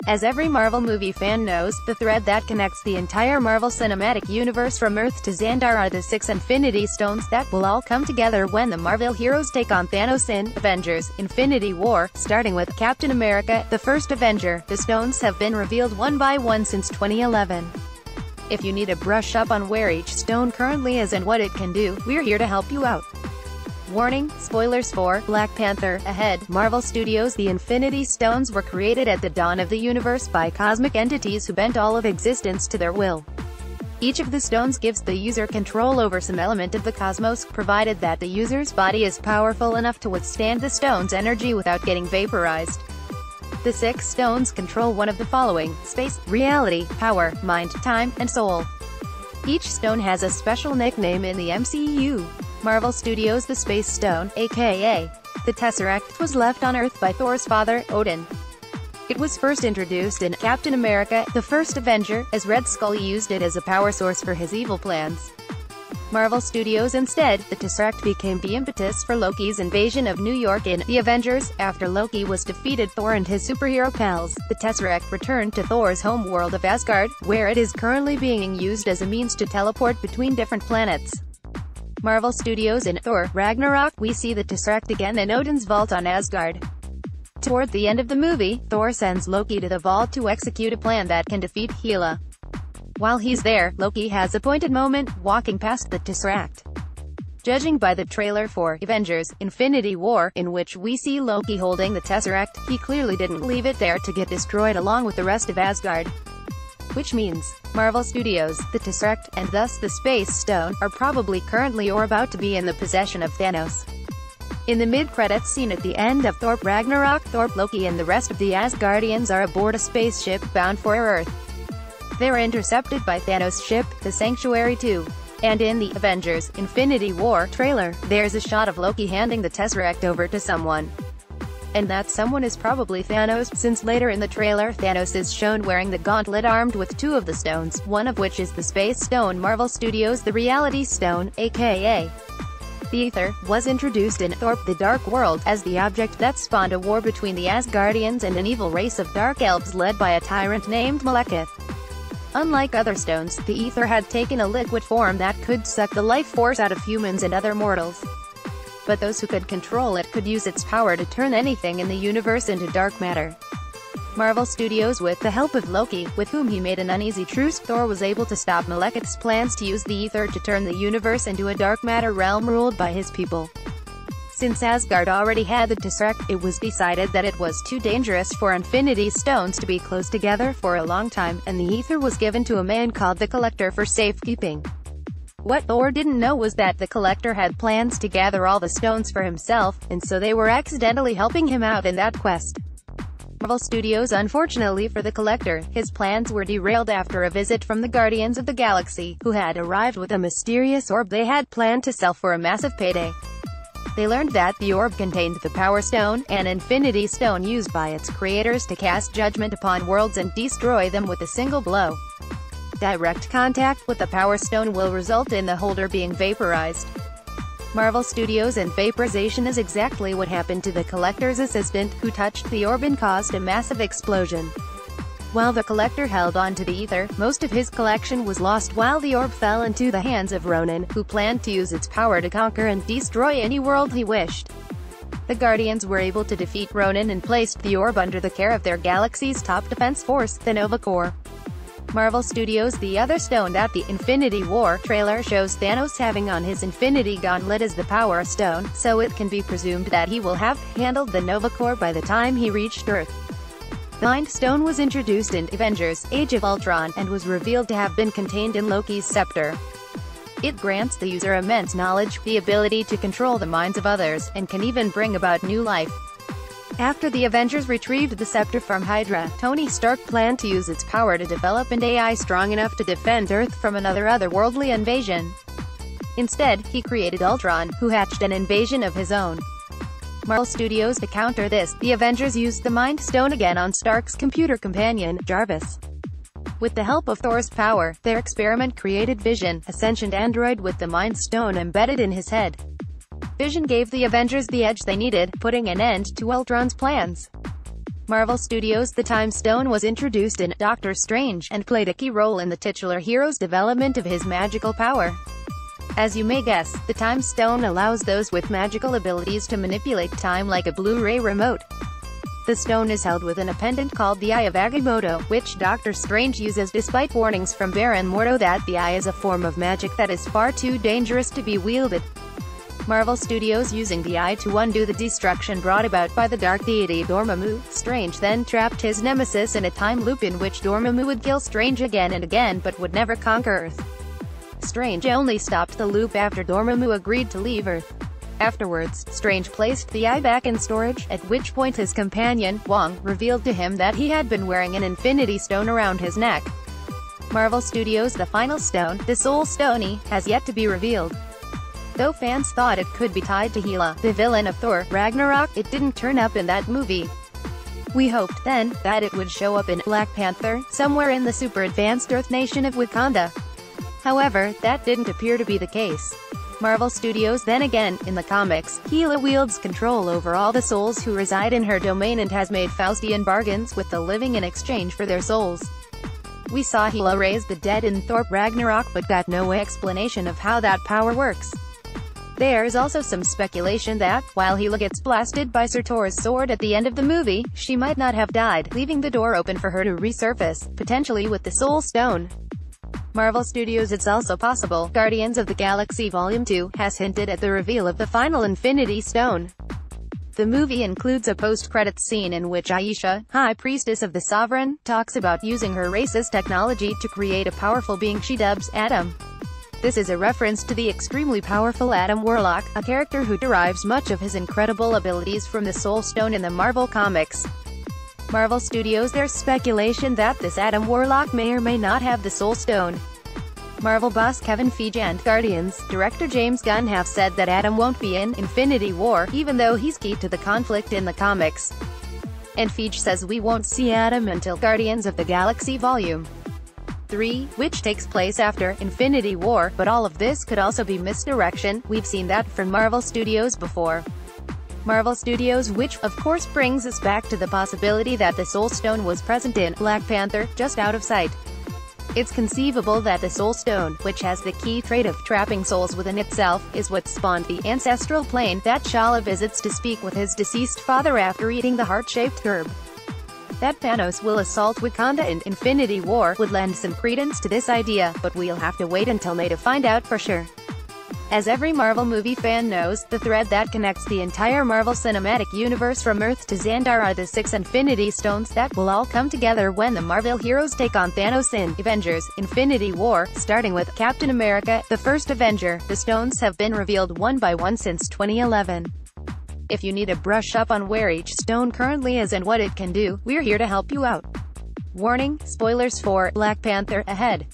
As every Marvel movie fan knows, the thread that connects the entire Marvel Cinematic Universe from Earth to Xandar are the 6 Infinity Stones that will all come together when the Marvel heroes take on Thanos in Avengers: Infinity War. Starting with Captain America, the First Avenger, the stones have been revealed one by one since 2011. If you need a brush up on where each stone currently is and what it can do, we're here to help you out. Warning, spoilers for Black Panther ahead. Marvel Studios. The Infinity Stones were created at the dawn of the universe by cosmic entities who bent all of existence to their will. Each of the stones gives the user control over some element of the cosmos, provided that the user's body is powerful enough to withstand the stone's energy without getting vaporized. The 6 stones control one of the following: space, reality, power, mind, time, and soul. Each stone has a special nickname in the MCU. Marvel Studios. The Space Stone, aka the Tesseract, was left on Earth by Thor's father, Odin. It was first introduced in Captain America, the First Avenger, as Red Skull used it as a power source for his evil plans. Marvel Studios. Instead, the Tesseract became the impetus for Loki's invasion of New York in The Avengers. After Loki was defeated, Thor and his superhero pals, the Tesseract returned to Thor's home world of Asgard, where it is currently being used as a means to teleport between different planets. Marvel Studios. In Thor: Ragnarok, we see the Tesseract again in Odin's vault on Asgard. Toward the end of the movie, Thor sends Loki to the vault to execute a plan that can defeat Hela. While he's there, Loki has a pointed moment, walking past the Tesseract. Judging by the trailer for Avengers: Infinity War, in which we see Loki holding the Tesseract, he clearly didn't leave it there to get destroyed along with the rest of Asgard. Which means, Marvel Studios, the Tesseract, and thus the Space Stone, are probably currently or about to be in the possession of Thanos. In the mid-credits scene at the end of Thor: Ragnarok, Thor, Loki and the rest of the Asgardians are aboard a spaceship bound for Earth. They're intercepted by Thanos' ship, the Sanctuary 2. And in the Avengers: Infinity War trailer, there's a shot of Loki handing the Tesseract over to someone. And that someone is probably Thanos, since later in the trailer Thanos is shown wearing the gauntlet armed with 2 of the stones, one of which is the Space Stone. Marvel Studios. The Reality Stone, aka the Ether, was introduced in Thor: The Dark World, as the object that spawned a war between the Asgardians and an evil race of dark elves led by a tyrant named Malekith. Unlike other stones, the Ether had taken a liquid form that could suck the life force out of humans and other mortals. But those who could control it could use its power to turn anything in the universe into dark matter. Marvel Studios. With the help of Loki, with whom he made an uneasy truce, Thor was able to stop Malekith's plans to use the Ether to turn the universe into a dark matter realm ruled by his people. Since Asgard already had the Tesseract, it was decided that it was too dangerous for Infinity Stones to be close together for a long time, and the Ether was given to a man called the Collector for safekeeping. What Thor didn't know was that the Collector had plans to gather all the stones for himself, and so they were accidentally helping him out in that quest. Marvel Studios. Unfortunately for the Collector, his plans were derailed after a visit from the Guardians of the Galaxy, who had arrived with a mysterious orb they had planned to sell for a massive payday. They learned that the orb contained the Power Stone, an Infinity Stone used by its creators to cast judgment upon worlds and destroy them with a single blow. Direct contact with the Power Stone will result in the holder being vaporized. Marvel Studios. And vaporization is exactly what happened to the Collector's assistant, who touched the orb and caused a massive explosion. While the Collector held on to the Ether, most of his collection was lost while the orb fell into the hands of Ronan, who planned to use its power to conquer and destroy any world he wished. The Guardians were able to defeat Ronan and placed the orb under the care of their galaxy's top defense force, the Nova Corps. Marvel Studios. The other stone that the Infinity War trailer shows Thanos having on his Infinity Gauntlet is the Power Stone, so it can be presumed that he will have handled the Nova Corps by the time he reached Earth. The Mind Stone was introduced in Avengers: Age of Ultron, and was revealed to have been contained in Loki's scepter. It grants the user immense knowledge, the ability to control the minds of others, and can even bring about new life. After the Avengers retrieved the scepter from Hydra, Tony Stark planned to use its power to develop an AI strong enough to defend Earth from another otherworldly invasion. Instead, he created Ultron, who hatched an invasion of his own. Marvel Studios. To counter this, the Avengers used the Mind Stone again on Stark's computer companion, Jarvis. With the help of Thor's power, their experiment created Vision, a sentient android with the Mind Stone embedded in his head. Vision gave the Avengers the edge they needed, putting an end to Ultron's plans. Marvel Studios. The Time Stone was introduced in Doctor Strange, and played a key role in the titular hero's development of his magical power. As you may guess, the Time Stone allows those with magical abilities to manipulate time like a Blu-ray remote. The stone is held within a pendant called the Eye of Agamotto, which Doctor Strange uses despite warnings from Baron Mordo that the eye is a form of magic that is far too dangerous to be wielded. Marvel Studios using the eye to undo the destruction brought about by the dark deity Dormammu. Strange then trapped his nemesis in a time loop in which Dormammu would kill Strange again and again but would never conquer Earth. Strange only stopped the loop after Dormammu agreed to leave Earth. Afterwards, Strange placed the eye back in storage, at which point his companion, Wong, revealed to him that he had been wearing an Infinity Stone around his neck. Marvel Studios' The Final Stone, the Soul Stone, has yet to be revealed. Though fans thought it could be tied to Hela, the villain of Thor: Ragnarok, it didn't turn up in that movie. We hoped then that it would show up in Black Panther, somewhere in the super advanced Earth nation of Wakanda. However, that didn't appear to be the case. Marvel Studios. Then again, in the comics, Hela wields control over all the souls who reside in her domain and has made Faustian bargains with the living in exchange for their souls. We saw Hela raise the dead in Thor: Ragnarok but got no explanation of how that power works. There is also some speculation that, while Hela gets blasted by Surtur's sword at the end of the movie, she might not have died, leaving the door open for her to resurface, potentially with the Soul Stone. Marvel Studios. It's also possible Guardians of the Galaxy Volume 2 has hinted at the reveal of the final Infinity Stone. The movie includes a post-credits scene in which Aisha, High Priestess of the Sovereign, talks about using her racist technology to create a powerful being she dubs Adam. This is a reference to the extremely powerful Adam Warlock, a character who derives much of his incredible abilities from the Soul Stone in the Marvel Comics. Marvel Studios. There's speculation that this Adam Warlock may or may not have the Soul Stone. Marvel boss Kevin Feige and Guardians director James Gunn have said that Adam won't be in Infinity War, even though he's key to the conflict in the comics. And Feige says we won't see Adam until Guardians of the Galaxy Volume 3, which takes place after Infinity War, but all of this could also be misdirection. We've seen that from Marvel Studios before. Marvel Studios, which, of course, brings us back to the possibility that the Soul Stone was present in Black Panther, just out of sight. It's conceivable that the Soul Stone, which has the key trait of trapping souls within itself, is what spawned the ancestral plane that T'Challa visits to speak with his deceased father after eating the heart-shaped herb. That Thanos will assault Wakanda in Infinity War would lend some credence to this idea, but we'll have to wait until May to find out for sure. As every Marvel movie fan knows, the thread that connects the entire Marvel Cinematic Universe from Earth to Xandar are the 6 Infinity Stones that will all come together when the Marvel heroes take on Thanos in Avengers: Infinity War. Starting with Captain America, the First Avenger, the stones have been revealed one by one since 2011. If you need a brush up on where each stone currently is and what it can do, we're here to help you out. Warning: spoilers for Black Panther ahead.